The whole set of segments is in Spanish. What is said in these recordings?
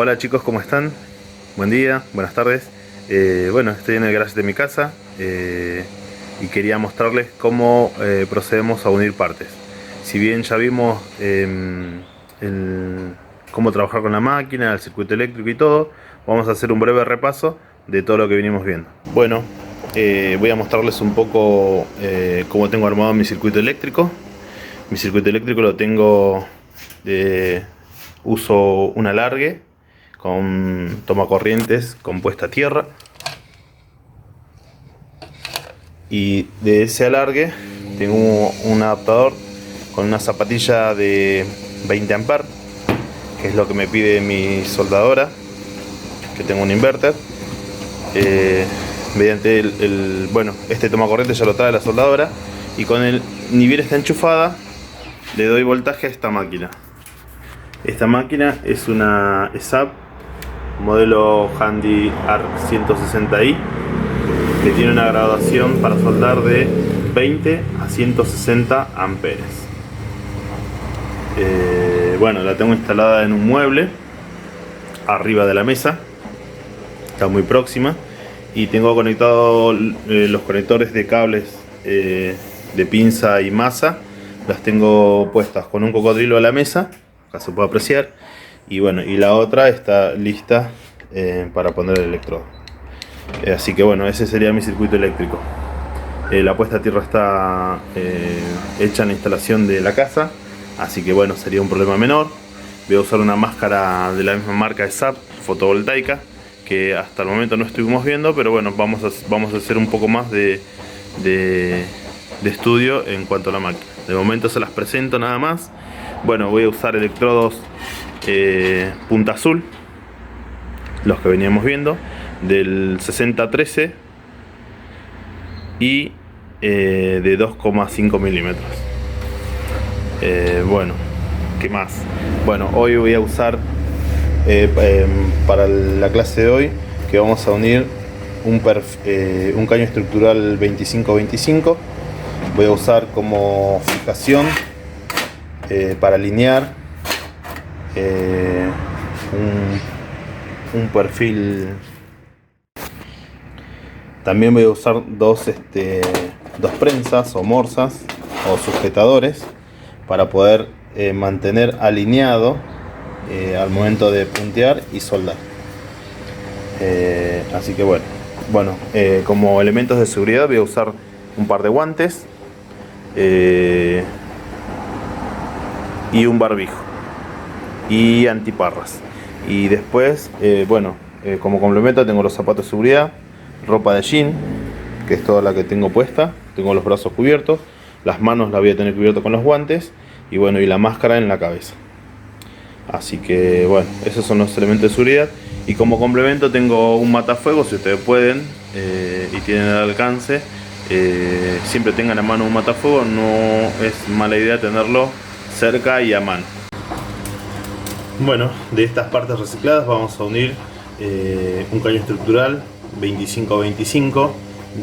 Hola chicos, ¿cómo están? Buen día, buenas tardes. Bueno, estoy en el garage de mi casa y quería mostrarles cómo procedemos a unir partes. Si bien ya vimos cómo trabajar con la máquina, el circuito eléctrico y todo, vamos a hacer un breve repaso de todo lo que venimos viendo. Bueno, voy a mostrarles un poco cómo tengo armado mi circuito eléctrico. Mi circuito eléctrico lo tengo, uso un alargue con tomacorrientes compuesta a tierra, y de ese alargue tengo un adaptador con una zapatilla de 20 amperes, que es lo que me pide mi soldadora, que tengo un inverter. Mediante bueno, este tomacorriente ya lo trae la soldadora, y con el ni bien está enchufada le doy voltaje a esta máquina. Esta máquina es una ESAB modelo Handy ARC 160i, que tiene una graduación para soldar de 20 a 160 amperes. Bueno, la tengo instalada en un mueble arriba de la mesa, está muy próxima, y tengo conectado los conectores de cables de pinza y masa. Las tengo puestas con un cocodrilo a la mesa, acá se puede apreciar, y bueno, y la otra está lista para poner el electrodo. Así que bueno, ese sería mi circuito eléctrico. La puesta a tierra está hecha en la instalación de la casa, así que bueno, sería un problema menor. Voy a usar una máscara de la misma marca ESAB fotovoltaica, que hasta el momento no estuvimos viendo, pero bueno, vamos a hacer un poco más de estudio en cuanto a la máquina. De momento se las presento nada más. Bueno, voy a usar electrodos punta azul, los que veníamos viendo, del 6013 y de 2,5 milímetros. Bueno, ¿qué más? Bueno, hoy voy a usar para la clase de hoy, que vamos a unir un caño estructural 25-25. Voy a usar como fijación para alinear un perfil. También voy a usar dos prensas o morsas o sujetadores para poder mantener alineado al momento de puntear y soldar. Así que bueno, como elementos de seguridad voy a usar un par de guantes y un barbijo y antiparras. Y después, como complemento tengo los zapatos de seguridad, ropa de jean, que es toda la que tengo puesta. Tengo los brazos cubiertos, las manos las voy a tener cubiertas con los guantes, y bueno, y la máscara en la cabeza. Así que bueno, esos son los elementos de seguridad. Y como complemento tengo un matafuego, si ustedes pueden y tienen el alcance, siempre tengan a mano un matafuego. No es mala idea tenerlo cerca y a mano. Bueno, de estas partes recicladas vamos a unir un caño estructural 25-25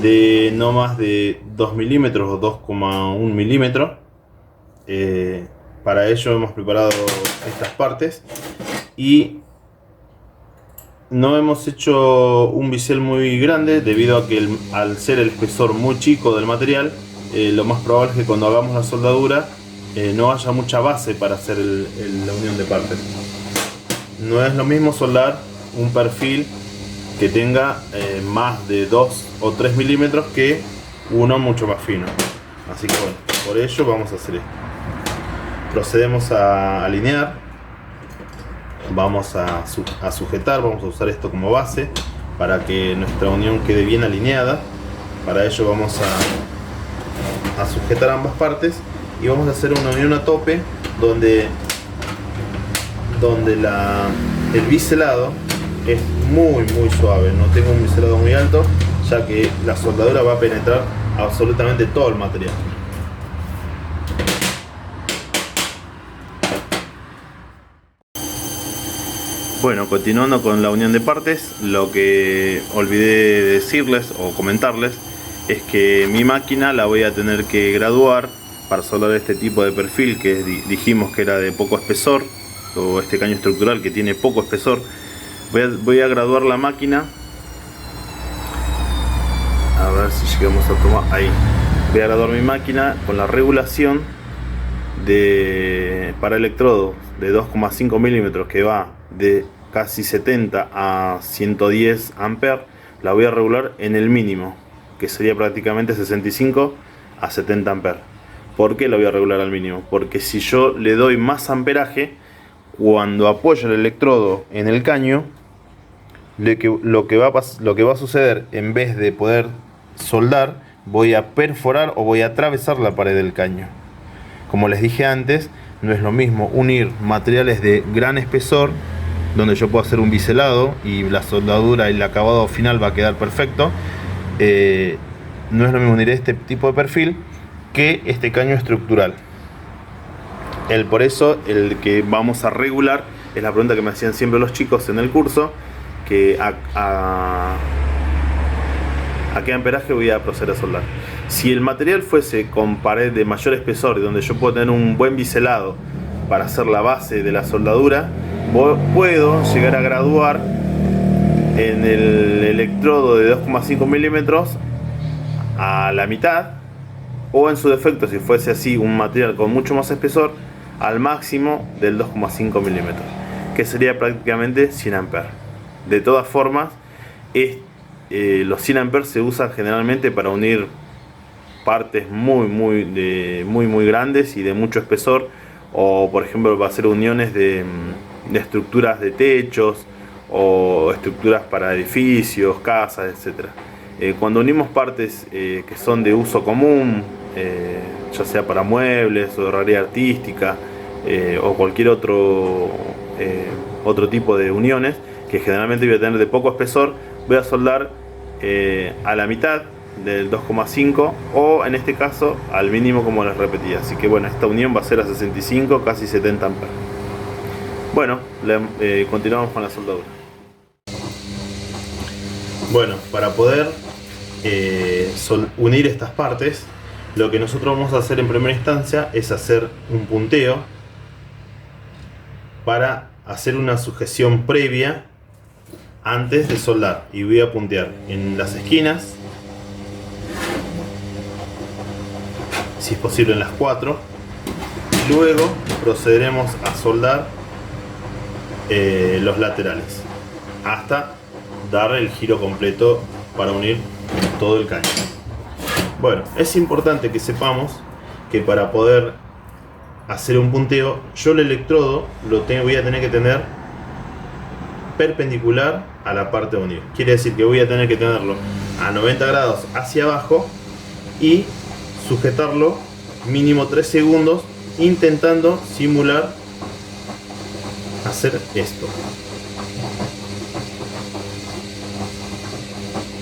de no más de 2 milímetros o 2,1 milímetros. Para ello hemos preparado estas partes, y no hemos hecho un bisel muy grande debido a que al ser el espesor muy chico del material, lo más probable es que cuando hagamos la soldadura no haya mucha base para hacer la unión de partes. No es lo mismo soldar un perfil que tenga más de 2 o 3 milímetros que uno mucho más fino. Así que bueno, por ello vamos a hacer esto. Procedemos a alinear, vamos a sujetar, vamos a usar esto como base para que nuestra unión quede bien alineada. Para ello vamos a sujetar ambas partes y vamos a hacer una unión a tope donde el biselado es muy suave. No tengo un biselado muy alto, ya que la soldadura va a penetrar absolutamente todo el material. Bueno, continuando con la unión de partes, lo que olvidé decirles o comentarles es que mi máquina la voy a tener que graduar para soldar este tipo de perfil que dijimos que era de poco espesor, o este caño estructural que tiene poco espesor. Voy a graduar la máquina. A ver si llegamos a tomar. Ahí. Voy a graduar mi máquina con la regulación para electrodos de 2,5 milímetros, que va de casi 70 a 110 amperes. La voy a regular en el mínimo, que sería prácticamente 65 a 70 amperes. ¿Por qué la voy a regular al mínimo? Porque si yo le doy más amperaje, cuando apoyo el electrodo en el caño, lo que va a suceder, en vez de poder soldar, voy a perforar o voy a atravesar la pared del caño. Como les dije antes, no es lo mismo unir materiales de gran espesor, donde yo puedo hacer un biselado y la soldadura y el acabado final va a quedar perfecto. No es lo mismo unir este tipo de perfil que este caño estructural. Por eso el que vamos a regular es la pregunta que me hacían siempre los chicos en el curso, que a qué amperaje voy a proceder a soldar. Si el material fuese con pared de mayor espesor y donde yo puedo tener un buen biselado para hacer la base de la soldadura, puedo llegar a graduar en el electrodo de 2,5 milímetros a la mitad, o en su defecto, si fuese así un material con mucho más espesor, al máximo del 2,5 milímetros, que sería prácticamente 100 amperes. De todas formas, los 100 amperes se usan generalmente para unir partes muy grandes y de mucho espesor, o por ejemplo para hacer uniones de estructuras de techos o estructuras para edificios, casas, etc. Cuando unimos partes que son de uso común, ya sea para muebles o de herrería artística, o cualquier otro tipo de uniones, que generalmente voy a tener de poco espesor, voy a soldar a la mitad del 2,5, o en este caso al mínimo, como les repetía. Así que bueno, esta unión va a ser a 65, casi 70 amperes. Bueno, continuamos con la soldadura. Bueno, para poder unir estas partes, lo que nosotros vamos a hacer en primera instancia es hacer un punteo para hacer una sujeción previa antes de soldar. Y voy a puntear en las esquinas, si es posible en las 4. Luego procederemos a soldar los laterales hasta dar el giro completo para unir todo el caño. Bueno, es importante que sepamos que para poder hacer un punteo, yo el electrodo voy a tener que tener perpendicular a la parte de unir. Quiere decir que voy a tener que tenerlo a 90 grados hacia abajo y sujetarlo mínimo 3 segundos, intentando simular hacer esto.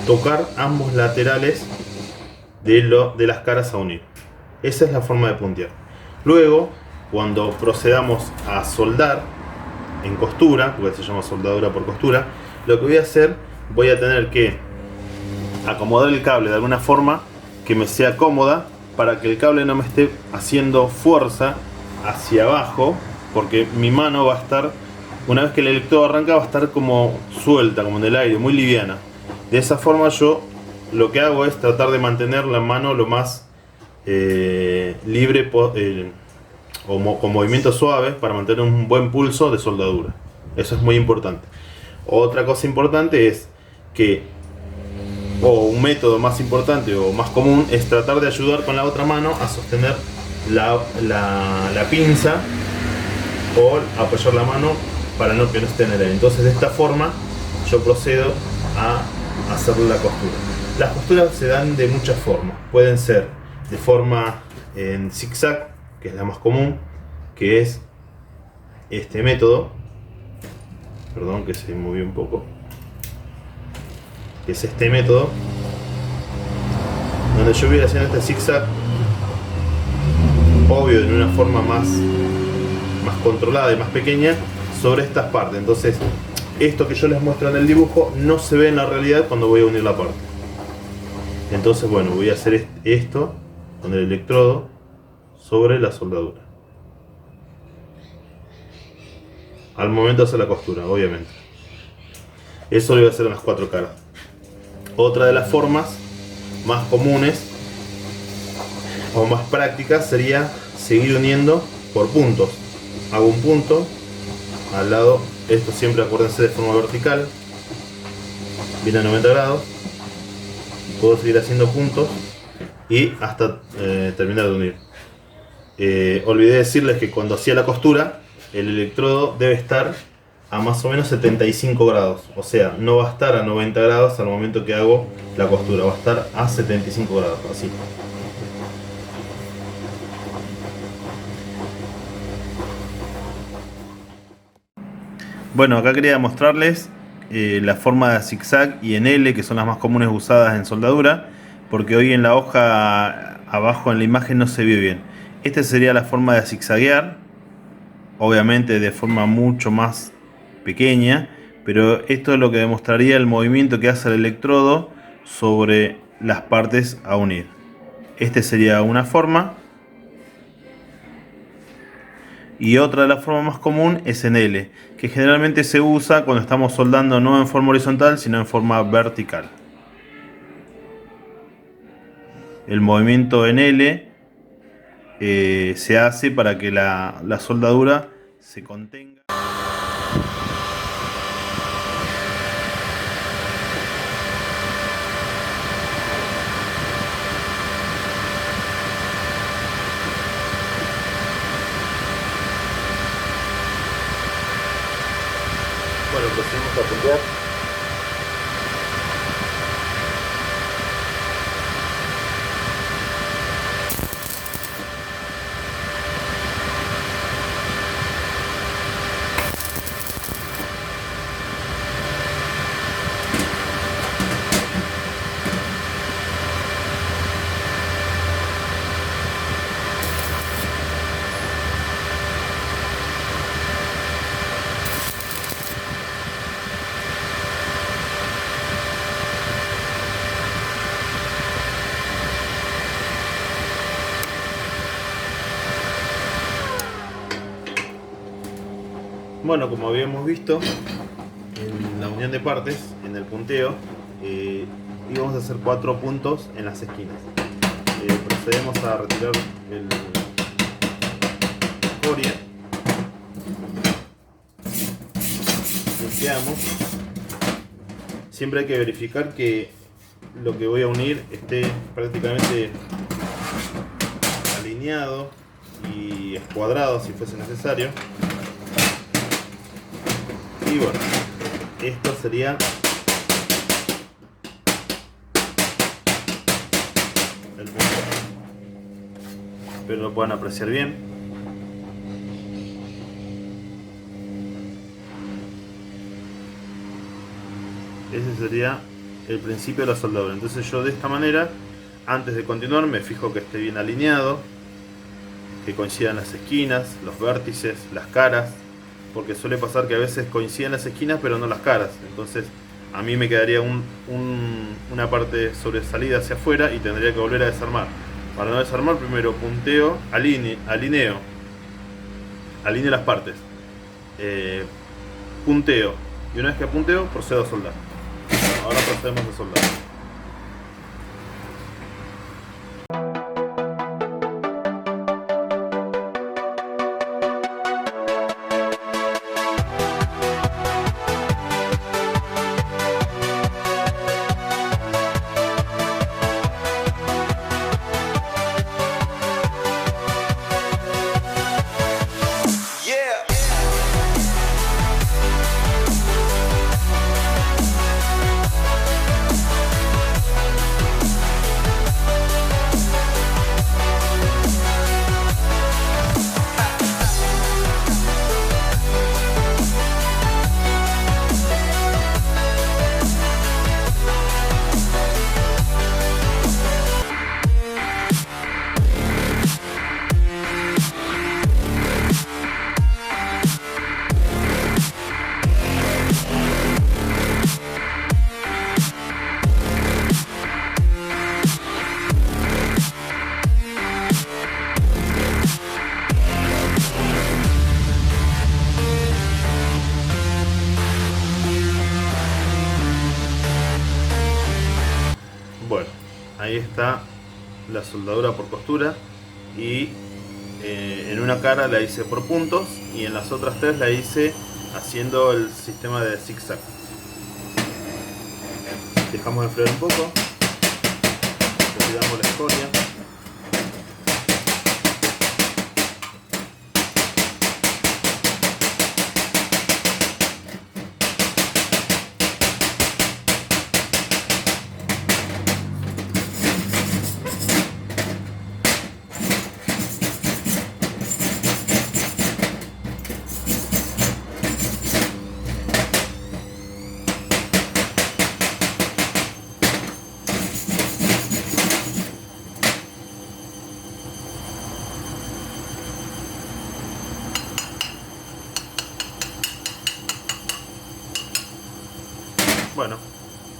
Tocar ambos laterales de las caras a unir. Esa es la forma de puntear. Luego, cuando procedamos a soldar en costura, porque se llama soldadura por costura, lo que voy a hacer, voy a tener que acomodar el cable de alguna forma que me sea cómoda, para que el cable no me esté haciendo fuerza hacia abajo, porque mi mano va a estar, una vez que el electrodo arranca, va a estar como suelta, como en el aire, muy liviana. De esa forma yo lo que hago es tratar de mantener la mano lo más libre o con movimientos suaves, para mantener un buen pulso de soldadura. Eso es muy importante. Otra cosa importante es que, o un método más importante o más común, es tratar de ayudar con la otra mano a sostener la pinza, o apoyar la mano para que no esté en el aire. Entonces de esta forma yo procedo a hacer la costura. Las costuras se dan de muchas formas. Pueden ser de forma en zigzag, que es la más común, que es este método. Perdón que se movió un poco. Que es este método, donde yo voy haciendo este zigzag, obvio, en una forma más controlada y más pequeña, sobre estas partes. Entonces esto que yo les muestro en el dibujo no se ve en la realidad cuando voy a unir la parte. Entonces bueno, voy a hacer esto con el electrodo sobre la soldadura al momento de hacer la costura, obviamente. Eso lo voy a hacer en las 4 caras. Otra de las formas más comunes o más prácticas sería seguir uniendo por puntos. Hago un punto al lado, esto siempre acuérdense de forma vertical, viene a 90 grados, puedo seguir haciendo puntos y hasta terminar de unir. Olvidé decirles que cuando hacía la costura el electrodo debe estar a más o menos 75 grados, o sea, no va a estar a 90 grados al momento que hago la costura, va a estar a 75 grados, así. Bueno, acá quería mostrarles la forma de zigzag y en L, que son las más comunes usadas en soldadura, porque hoy en la hoja abajo en la imagen no se ve bien. Esta sería la forma de zigzaguear, obviamente de forma mucho más pequeña, pero esto es lo que demostraría el movimiento que hace el electrodo sobre las partes a unir. Este sería una forma. Y otra de las formas más común es en L, que generalmente se usa cuando estamos soldando no en forma horizontal, sino en forma vertical. El movimiento en L se hace para que la soldadura se contenga. Bueno, procedemos a puntear. Bueno, como habíamos visto en la unión de partes, en el punteo, íbamos a hacer 4 puntos en las esquinas. Procedemos a retirar el escoria, limpiamos. Siempre hay que verificar que lo que voy a unir esté prácticamente alineado y escuadrado si fuese necesario. Y bueno, esto sería el punto. Espero lo puedan apreciar bien. Ese sería el principio de la soldadura. Entonces yo de esta manera, antes de continuar, me fijo que esté bien alineado, que coincidan las esquinas, los vértices, las caras, porque suele pasar que a veces coinciden las esquinas pero no las caras. Entonces a mí me quedaría una parte sobresalida hacia afuera y tendría que volver a desarmar. Para no desarmar, primero punteo, alineo las partes, punteo, y una vez que punteo procedo a soldar. Ahora procedemos a soldar. ahí está la soldadura por costura, y en una cara la hice por puntos y en las otras tres la hice haciendo el sistema de zigzag. Dejamos enfriar un poco, retiramos la escoria. Bueno,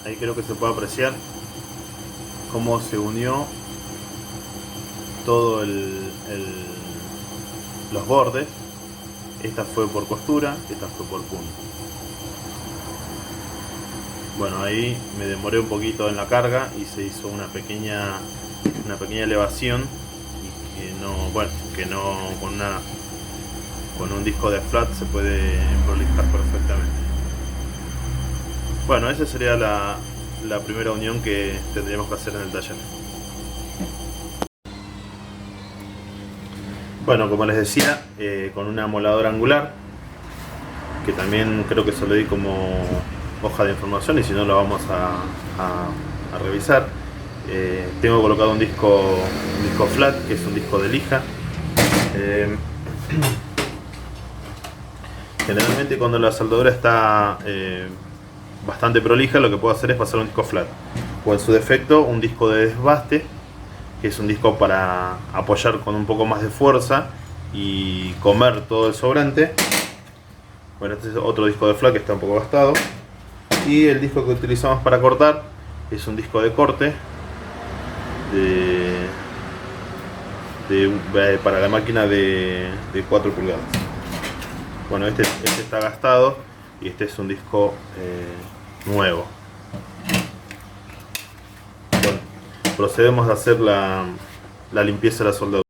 ahí creo que se puede apreciar cómo se unió todo los bordes. Esta fue por costura, esta fue por punto. Bueno, ahí me demoré un poquito en la carga y se hizo una pequeña elevación, y que no con un disco de flat se puede prolijar perfectamente. Bueno, esa sería la primera unión que tendríamos que hacer en el taller. Bueno, como les decía, con una moladora angular, que también creo que se lo di como hoja de información, y si no lo vamos a revisar. Tengo colocado un disco flat, que es un disco de lija. Generalmente cuando la soldadura está bastante prolija, lo que puedo hacer es pasar un disco flat, o en su defecto un disco de desbaste, que es un disco para apoyar con un poco más de fuerza y comer todo el sobrante. Bueno, este es otro disco de flat que está un poco gastado, y el disco que utilizamos para cortar es un disco de corte para la máquina de 4 pulgadas. Bueno, este está gastado y este es un disco nuevo. Bueno, procedemos a hacer la limpieza de la soldadura.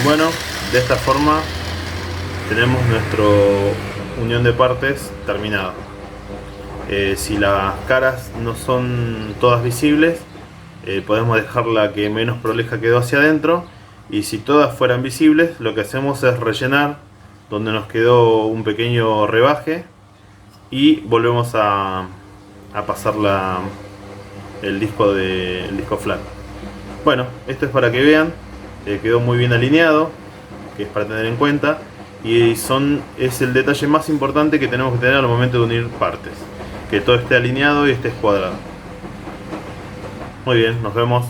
Bueno, de esta forma tenemos nuestra unión de partes terminada. Si las caras no son todas visibles, podemos dejarla que menos prolija quedó hacia adentro, y si todas fueran visibles, lo que hacemos es rellenar donde nos quedó un pequeño rebaje y volvemos a pasar el disco flat. Bueno, esto es para que vean. Quedó muy bien alineado, que es para tener en cuenta, y es el detalle más importante que tenemos que tener al momento de unir partes, que todo esté alineado y esté cuadrado. Muy bien, nos vemos.